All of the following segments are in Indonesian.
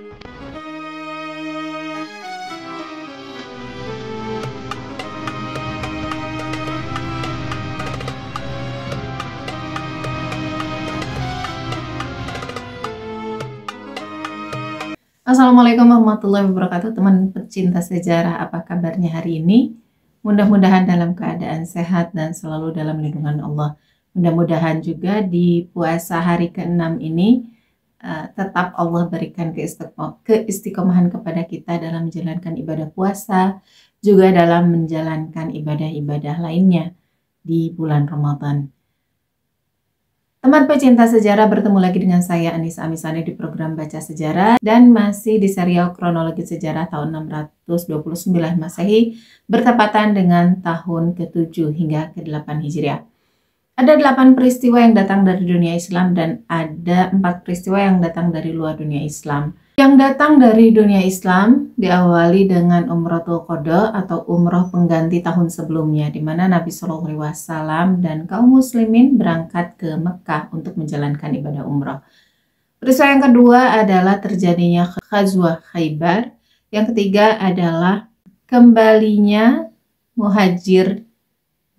Assalamualaikum warahmatullahi wabarakatuh, teman pecinta sejarah. Apa kabarnya hari ini? Mudah-mudahan dalam keadaan sehat dan selalu dalam lindungan Allah. Mudah-mudahan juga di puasa hari ke-6 ini tetap Allah berikan keistiqomahan kepada kita dalam menjalankan ibadah puasa, juga dalam menjalankan ibadah-ibadah lainnya di bulan Ramadan. Teman pecinta sejarah, bertemu lagi dengan saya Anissa Amisani di program Baca Sejarah dan masih di serial kronologi sejarah tahun 629 Masehi bertepatan dengan tahun ke-7 hingga ke-8 Hijriah. Ada 8 peristiwa yang datang dari dunia Islam dan ada 4 peristiwa yang datang dari luar dunia Islam. Yang datang dari dunia Islam diawali dengan Umratul Qada atau umroh pengganti tahun sebelumnya, di mana Nabi SAW dan kaum muslimin berangkat ke Mekah untuk menjalankan ibadah umroh. Peristiwa yang kedua adalah terjadinya Ghazwah Khaybar. Yang ketiga adalah kembalinya muhajir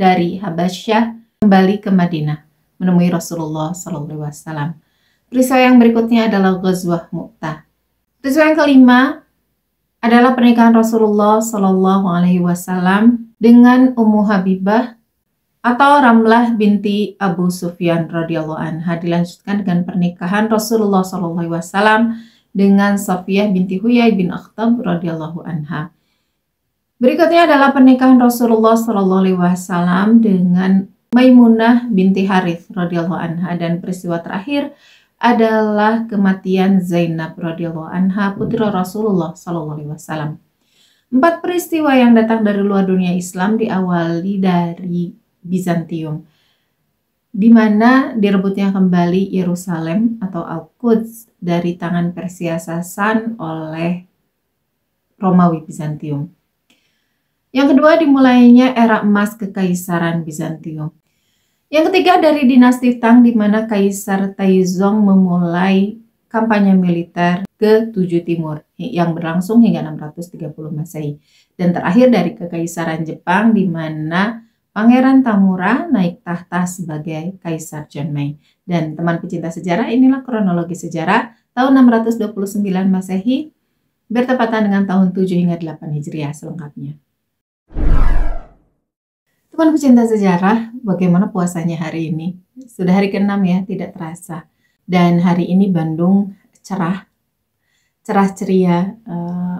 dari Habasyah kembali ke Madinah menemui Rasulullah SAW. Peristiwa yang berikutnya adalah Ghazwah Mu'tah. Peristiwa yang kelima adalah pernikahan Rasulullah SAW dengan Ummu Habibah atau Ramlah binti Abu Sufyan radhiyallahu anha. Dilanjutkan dengan pernikahan Rasulullah SAW dengan Safiyah binti Huyai bin Akhtab radhiyallahu anha. Berikutnya adalah pernikahan Rasulullah SAW dengan Maimunah binti Harith radhiyallahu anha, dan peristiwa terakhir adalah kematian Zainab radhiyallahu anha, putri Rasulullah SAW. 4 peristiwa yang datang dari luar dunia Islam diawali dari Bizantium, di mana direbutnya kembali Yerusalem atau Al-Quds dari tangan Persia Sasan oleh Romawi Bizantium. Yang kedua, dimulainya era emas Kekaisaran Bizantium. Yang ketiga dari dinasti Tang, di mana Kaisar Taizong memulai kampanye militer ke Tujuh Timur yang berlangsung hingga 630 Masehi. Dan terakhir dari Kekaisaran Jepang, di mana Pangeran Tamura naik tahta sebagai Kaisar Junmai. Dan teman pecinta sejarah, inilah kronologi sejarah tahun 629 Masehi bertepatan dengan tahun 7 hingga 8 Hijriah selengkapnya. Teman pecinta sejarah, bagaimana puasanya hari ini? Sudah hari ke-6 ya, tidak terasa. Dan hari ini Bandung cerah ceria.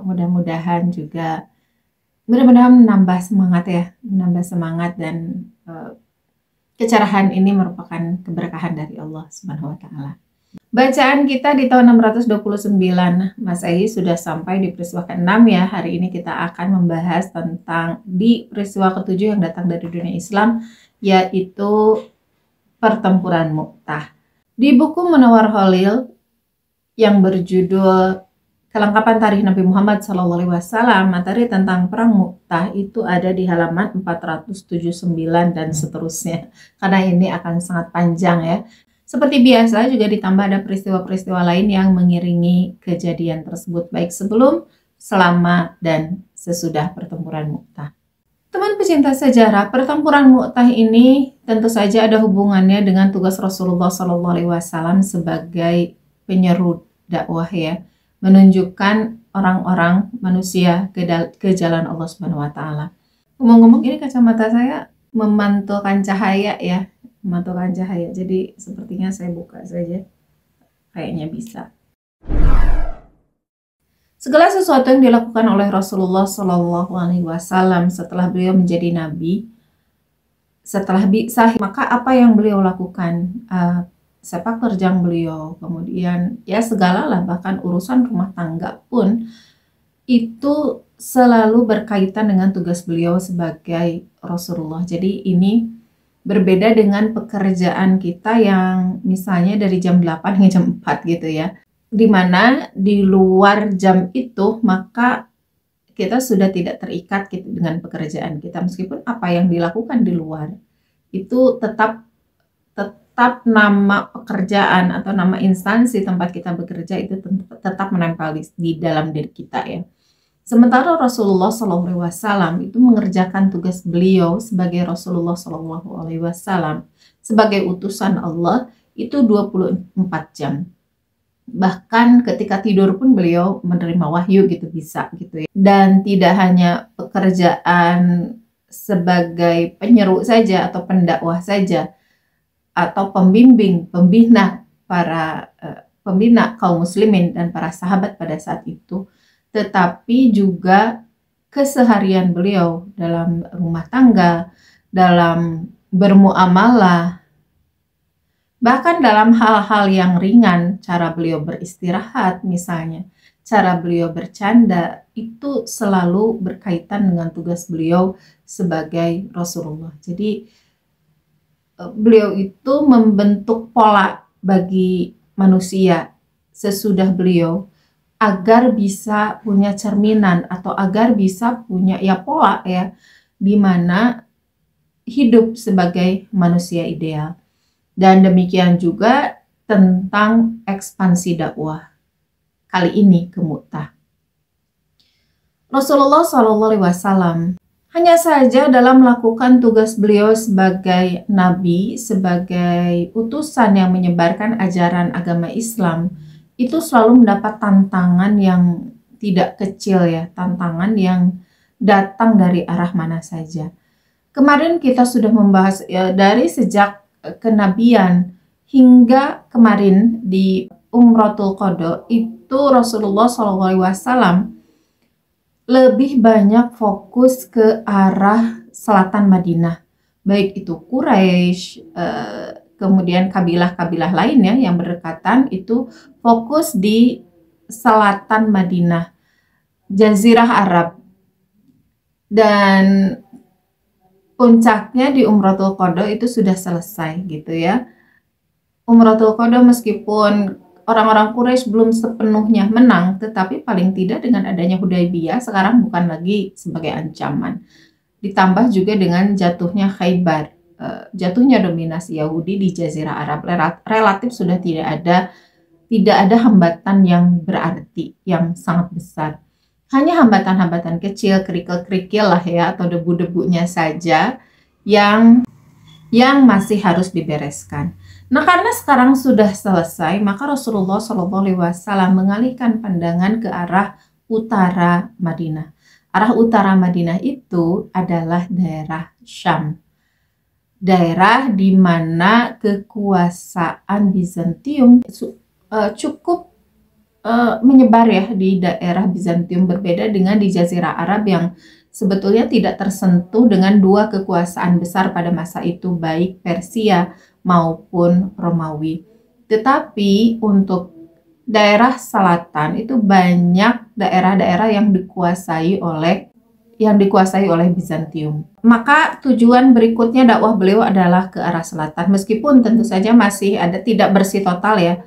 Mudah-mudahan juga menambah semangat dan kecerahan ini merupakan keberkahan dari Allah Subhanahu wa taala. Bacaan kita di tahun 629 Masehi sudah sampai di peristiwa ke-6 ya. Hari ini kita akan membahas tentang di peristiwa ke-7 yang datang dari dunia Islam, yaitu pertempuran Mu'tah. Di buku Munawwar Khalil yang berjudul Kelengkapan Tarikh Nabi Muhammad SAW, materi tentang perang Mu'tah itu ada di halaman 479 dan seterusnya, karena ini akan sangat panjang ya. Seperti biasa juga ditambah ada peristiwa-peristiwa lain yang mengiringi kejadian tersebut, baik sebelum, selama, dan sesudah pertempuran Mu'tah. Teman pecinta sejarah, pertempuran Mu'tah ini tentu saja ada hubungannya dengan tugas Rasulullah SAW sebagai penyeru dakwah ya, menunjukkan orang-orang manusia ke jalan Allah Subhanahu wa taala. Ngomong-ngomong, ini kacamata saya memantulkan cahaya ya. Jadi sepertinya saya buka saja, kayaknya bisa. Segala sesuatu yang dilakukan oleh Rasulullah SAW setelah beliau menjadi nabi, setelah sahih, maka apa yang beliau lakukan, sepak terjang beliau, kemudian ya segala bahkan urusan rumah tangga pun itu selalu berkaitan dengan tugas beliau sebagai Rasulullah. Jadi ini berbeda dengan pekerjaan kita yang misalnya dari jam 8 hingga jam 4 gitu ya. Dimana di luar jam itu maka kita sudah tidak terikat gitu dengan pekerjaan kita. Meskipun apa yang dilakukan di luar itu tetap tetap nama pekerjaan atau nama instansi tempat kita bekerja itu tetap menempel di dalam diri kita ya. Sementara Rasulullah SAW itu mengerjakan tugas beliau sebagai Rasulullah SAW, sebagai utusan Allah itu 24 jam. Bahkan ketika tidur pun beliau menerima wahyu gitu, bisa gitu ya. Dan tidak hanya pekerjaan sebagai penyeru saja atau pendakwah saja atau pembimbing, pembina pembina kaum muslimin dan para sahabat pada saat itu, tetapi juga keseharian beliau dalam rumah tangga, dalam bermuamalah, bahkan dalam hal-hal yang ringan, cara beliau beristirahat misalnya, cara beliau bercanda, itu selalu berkaitan dengan tugas beliau sebagai Rasulullah. Jadi beliau itu membentuk pola bagi manusia sesudah beliau, agar bisa punya cerminan atau agar bisa punya ya pola ya, di mana hidup sebagai manusia ideal. Dan demikian juga tentang ekspansi dakwah kali ini ke Mu'tah. Rasulullah SAW hanya saja dalam melakukan tugas beliau sebagai nabi, sebagai utusan yang menyebarkan ajaran agama Islam, itu selalu mendapat tantangan yang tidak kecil ya, tantangan yang datang dari arah mana saja. Kemarin kita sudah membahas ya, dari sejak kenabian hingga kemarin di Umratul Qadha itu Rasulullah SAW lebih banyak fokus ke arah selatan Madinah, baik itu Quraisy, kemudian kabilah-kabilah lainnya yang berdekatan itu fokus di selatan Madinah, Jazirah Arab, dan puncaknya di Umratul Qadha itu sudah selesai gitu ya. Umratul Qadha meskipun orang-orang Quraisy belum sepenuhnya menang, tetapi paling tidak dengan adanya Hudaybiyah sekarang bukan lagi sebagai ancaman. Ditambah juga dengan jatuhnya Khaybar, jatuhnya dominasi Yahudi di Jazirah Arab, relatif sudah tidak ada hambatan yang berarti, yang sangat besar. Hanya hambatan-hambatan kecil, kerikil-kerikil lah ya, atau debu-debunya saja yang masih harus dibereskan. Nah, karena sekarang sudah selesai, maka Rasulullah SAW mengalihkan pandangan ke arah utara Madinah. Arah utara Madinah itu adalah daerah Syam. Daerah di mana kekuasaan Bizantium cukup menyebar ya di daerah Bizantium, berbeda dengan di Jazirah Arab yang sebetulnya tidak tersentuh dengan dua kekuasaan besar pada masa itu, baik Persia maupun Romawi. Tetapi untuk daerah selatan itu banyak daerah-daerah yang dikuasai oleh Bizantium. Maka tujuan berikutnya dakwah beliau adalah ke arah selatan, meskipun tentu saja masih ada, tidak bersih total ya.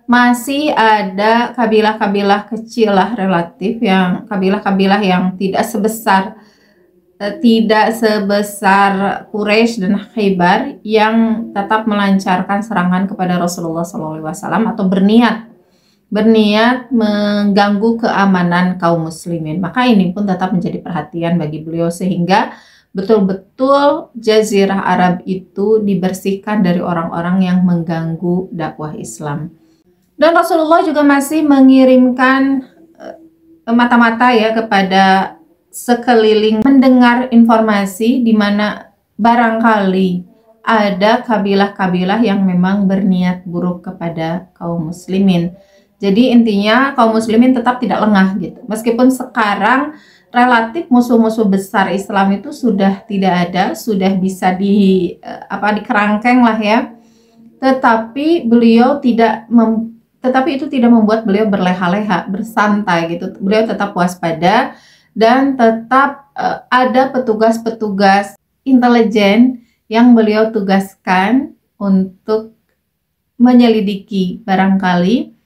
Masih ada kabilah-kabilah kecil lah relatif, yang kabilah-kabilah yang tidak sebesar Quraisy dan Khaybar yang tetap melancarkan serangan kepada Rasulullah SAW atau berniat mengganggu keamanan kaum muslimin. Maka ini pun tetap menjadi perhatian bagi beliau, sehingga betul-betul Jazirah Arab itu dibersihkan dari orang-orang yang mengganggu dakwah Islam. Dan Rasulullah juga masih mengirimkan mata-mata ya kepada sekeliling, mendengar informasi di mana barangkali ada kabilah-kabilah yang memang berniat buruk kepada kaum muslimin. Jadi intinya kaum muslimin tetap tidak lengah gitu. Meskipun sekarang relatif musuh-musuh besar Islam itu sudah tidak ada, sudah bisa dikerangkeng lah ya. Tetapi itu tidak membuat beliau berleha-leha, bersantai gitu. Beliau tetap waspada dan tetap ada petugas-petugas intelijen yang beliau tugaskan untuk menyelidiki barangkali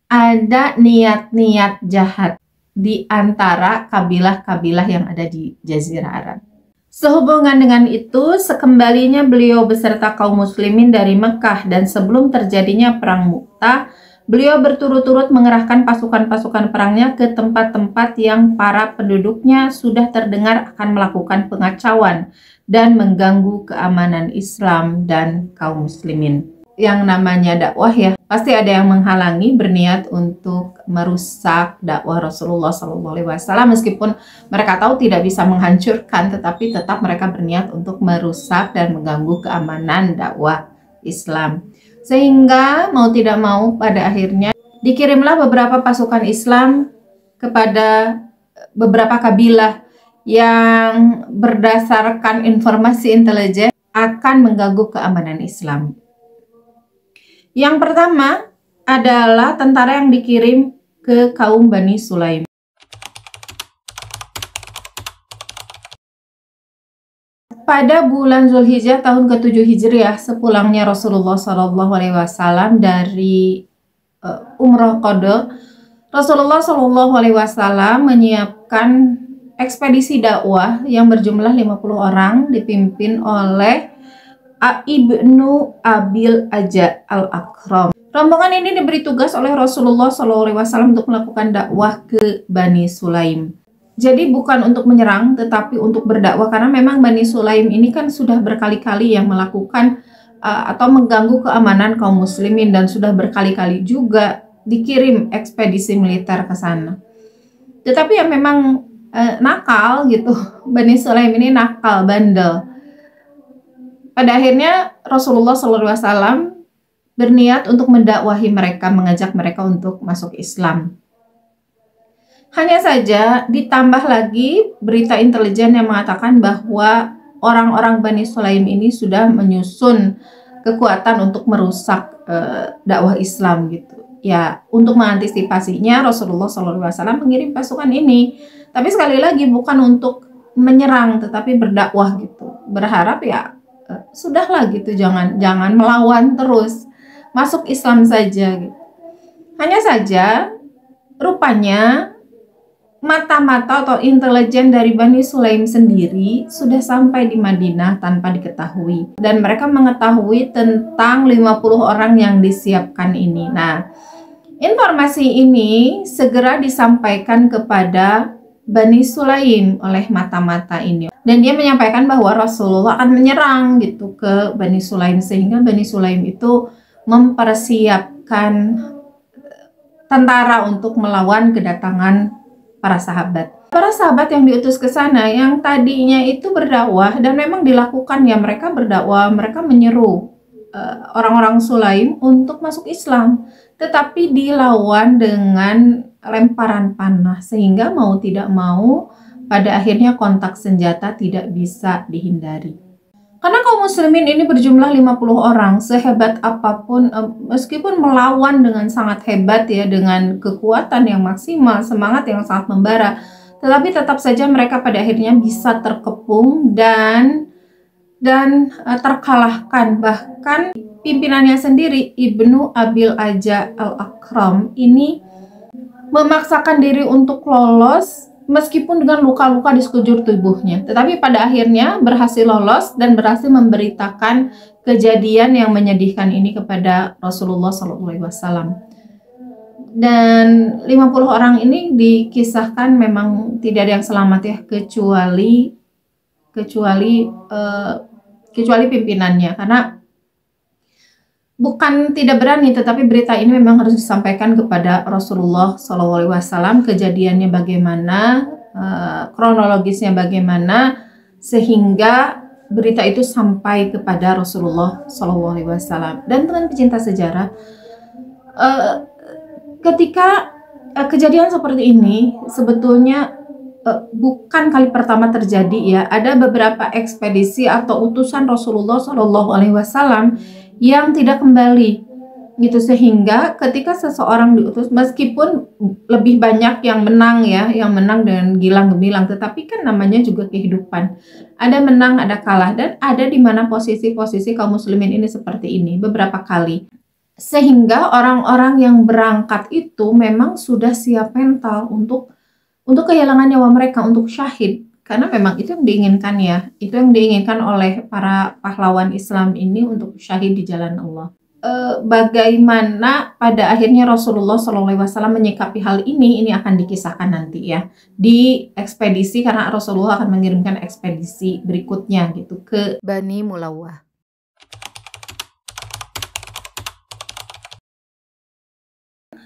ada niat-niat jahat di antara kabilah-kabilah yang ada di Jazirah Arab. Sehubungan dengan itu, sekembalinya beliau beserta kaum muslimin dari Mekah dan sebelum terjadinya perang Mu'tah, beliau berturut-turut mengerahkan pasukan-pasukan perangnya ke tempat-tempat yang para penduduknya sudah terdengar akan melakukan pengacauan dan mengganggu keamanan Islam dan kaum muslimin. Yang namanya dakwah ya, pasti ada yang menghalangi, berniat untuk merusak dakwah Rasulullah SAW, meskipun mereka tahu tidak bisa menghancurkan, tetapi tetap mereka berniat untuk merusak dan mengganggu keamanan dakwah Islam. Sehingga mau tidak mau pada akhirnya dikirimlah beberapa pasukan Islam kepada beberapa kabilah yang berdasarkan informasi intelijen akan mengganggu keamanan Islam. Yang pertama adalah tentara yang dikirim ke kaum Bani Sulaim. Pada bulan Zulhijjah tahun ke-7 Hijriah, sepulangnya Rasulullah SAW dari Umroh Qadha, Rasulullah SAW menyiapkan ekspedisi dakwah yang berjumlah 50 orang dipimpin oleh Ibnu Abil Aja Al-Akram. Rombongan ini diberi tugas oleh Rasulullah SAW untuk melakukan dakwah ke Bani Sulaim. Jadi bukan untuk menyerang, tetapi untuk berdakwah, karena memang Bani Sulaim ini kan sudah berkali-kali yang melakukan atau mengganggu keamanan kaum muslimin, dan sudah berkali-kali juga dikirim ekspedisi militer ke sana. Tetapi yang memang nakal gitu, Bani Sulaim ini nakal, bandel. Pada akhirnya Rasulullah SAW berniat untuk mendakwahi mereka, mengajak mereka untuk masuk Islam. Hanya saja ditambah lagi berita intelijen yang mengatakan bahwa orang-orang Bani Sulaim ini sudah menyusun kekuatan untuk merusak dakwah Islam gitu. Ya, untuk mengantisipasinya Rasulullah SAW mengirim pasukan ini. Tapi sekali lagi bukan untuk menyerang, tetapi berdakwah gitu. Berharap ya sudahlah gitu, jangan melawan terus, masuk Islam saja gitu. Hanya saja rupanya mata-mata atau intelijen dari Bani Sulaim sendiri sudah sampai di Madinah tanpa diketahui, dan mereka mengetahui tentang 50 orang yang disiapkan ini. Nah, informasi ini segera disampaikan kepada Bani Sulaim oleh mata-mata ini, dan dia menyampaikan bahwa Rasulullah akan menyerang gitu ke Bani Sulaim, sehingga Bani Sulaim itu mempersiapkan tentara untuk melawan kedatangan para sahabat. Para sahabat yang diutus ke sana yang tadinya itu berdakwah, dan memang dilakukan ya, mereka berdakwah, mereka menyeru orang-orang Sulaim untuk masuk Islam, tetapi dilawan dengan lemparan panah, sehingga mau tidak mau pada akhirnya kontak senjata tidak bisa dihindari. Karena kaum muslimin ini berjumlah 50 orang, sehebat apapun, meskipun melawan dengan sangat hebat ya, dengan kekuatan yang maksimal, semangat yang sangat membara, tetapi tetap saja mereka pada akhirnya bisa terkepung dan terkalahkan. Bahkan pimpinannya sendiri, Ibnu Abil Aja Al-Akram ini memaksakan diri untuk lolos meskipun dengan luka-luka di sekujur tubuhnya, tetapi pada akhirnya berhasil lolos dan berhasil memberitakan kejadian yang menyedihkan ini kepada Rasulullah SAW. Dan 50 orang ini dikisahkan memang tidak ada yang selamat ya, kecuali pimpinannya, karena bukan tidak berani, tetapi berita ini memang harus disampaikan kepada Rasulullah SAW. Kejadiannya bagaimana, kronologisnya bagaimana, sehingga berita itu sampai kepada Rasulullah SAW. Dan teman pecinta sejarah, ketika kejadian seperti ini sebetulnya bukan kali pertama terjadi ya. Ada beberapa ekspedisi atau utusan Rasulullah SAW yang tidak kembali gitu, sehingga ketika seseorang diutus, meskipun lebih banyak yang menang ya, yang menang dengan gilang gemilang, tetapi kan namanya juga kehidupan, ada menang ada kalah, dan ada di mana posisi-posisi kaum muslimin ini seperti ini beberapa kali, sehingga orang-orang yang berangkat itu memang sudah siap mental untuk kehilangan nyawa mereka, untuk syahid Karena memang itu yang diinginkan ya, itu yang diinginkan oleh para pahlawan Islam ini untuk syahid di jalan Allah. Bagaimana pada akhirnya Rasulullah SAW menyikapi hal ini akan dikisahkan nanti ya di ekspedisi, karena Rasulullah akan mengirimkan ekspedisi berikutnya gitu ke Bani Mulawah.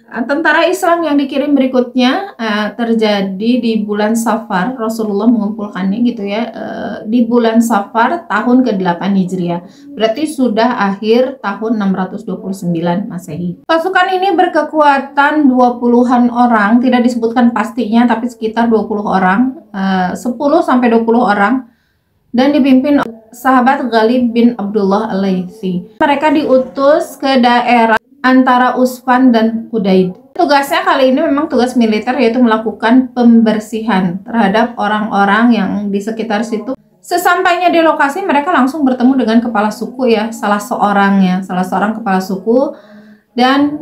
Tentara Islam yang dikirim berikutnya terjadi di bulan Safar. Rasulullah mengumpulkannya gitu ya di bulan Safar tahun ke-8 Hijriah. Berarti sudah akhir tahun 629 Masehi. Pasukan ini berkekuatan 20-an orang, tidak disebutkan pastinya tapi sekitar 20 orang, 10 sampai 20 orang, dan dipimpin sahabat Ghalib bin Abdullah Al-Laitsi. Mereka diutus ke daerah antara Usfan dan Hudaid. Tugasnya kali ini memang tugas militer, yaitu melakukan pembersihan terhadap orang-orang yang di sekitar situ. Sesampainya di lokasi, mereka langsung bertemu dengan kepala suku ya, salah seorang kepala suku, dan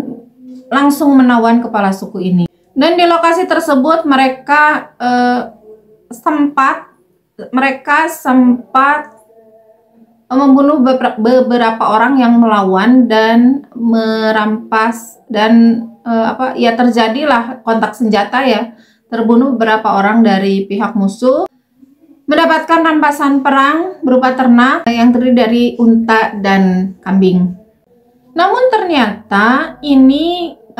langsung menawan kepala suku ini. Dan di lokasi tersebut mereka sempat membunuh beberapa orang yang melawan dan merampas, dan terjadilah kontak senjata ya. Terbunuh beberapa orang dari pihak musuh, mendapatkan rampasan perang berupa ternak yang terdiri dari unta dan kambing. Namun ternyata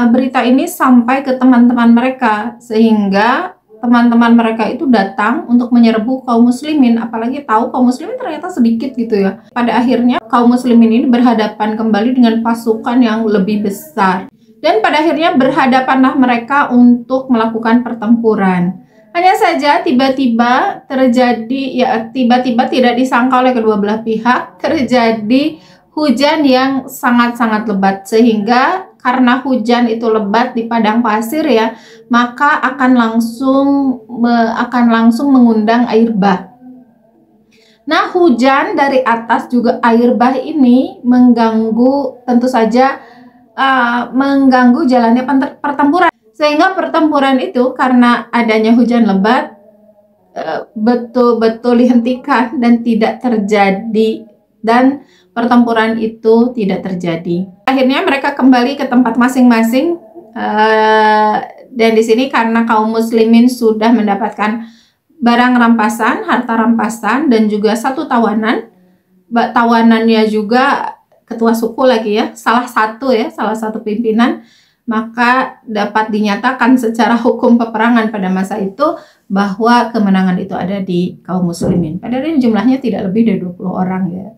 berita ini sampai ke teman-teman mereka, sehingga teman-teman mereka itu datang untuk menyerbu kaum muslimin, apalagi tahu kaum muslimin ternyata sedikit gitu ya. Pada akhirnya kaum muslimin ini berhadapan kembali dengan pasukan yang lebih besar, dan pada akhirnya berhadapanlah mereka untuk melakukan pertempuran. Hanya saja tiba-tiba tidak disangka oleh kedua belah pihak, terjadi hujan yang sangat-sangat lebat, sehingga karena hujan itu lebat di padang pasir ya, maka akan langsung mengundang air bah. Nah, hujan dari atas juga air bah ini mengganggu, tentu saja mengganggu jalannya pertempuran, sehingga pertempuran itu karena adanya hujan lebat betul-betul dihentikan dan tidak terjadi, dan pertempuran itu tidak terjadi. Akhirnya mereka kembali ke tempat masing-masing, dan di sini karena kaum muslimin sudah mendapatkan barang rampasan, harta rampasan, dan juga satu tawanan. Tawanannya juga ketua suku lagi ya, salah satu pimpinan, maka dapat dinyatakan secara hukum peperangan pada masa itu bahwa kemenangan itu ada di kaum muslimin. Padahal jumlahnya tidak lebih dari 20 orang ya.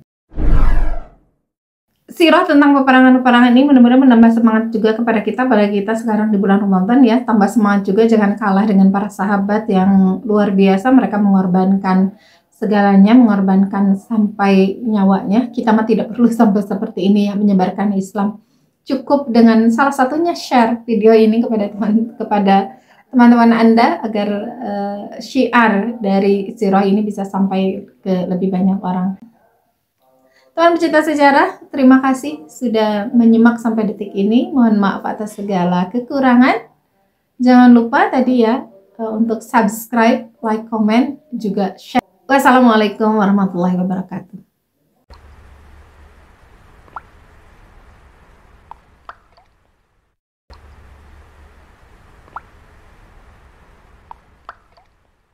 Sirah tentang peperangan-peperangan ini mudah-mudahan menambah semangat juga kepada kita sekarang di bulan Ramadan ya. Tambah semangat juga, jangan kalah dengan para sahabat yang luar biasa. Mereka mengorbankan segalanya, mengorbankan sampai nyawanya. Kita mah tidak perlu sampai seperti ini ya, menyebarkan Islam. Cukup dengan salah satunya share video ini kepada teman-teman Anda, agar syiar dari sirah ini bisa sampai ke lebih banyak orang. Teman pecinta sejarah, terima kasih sudah menyimak sampai detik ini. Mohon maaf atas segala kekurangan. Jangan lupa tadi ya untuk subscribe, like, comment, juga share. Wassalamualaikum warahmatullahi wabarakatuh.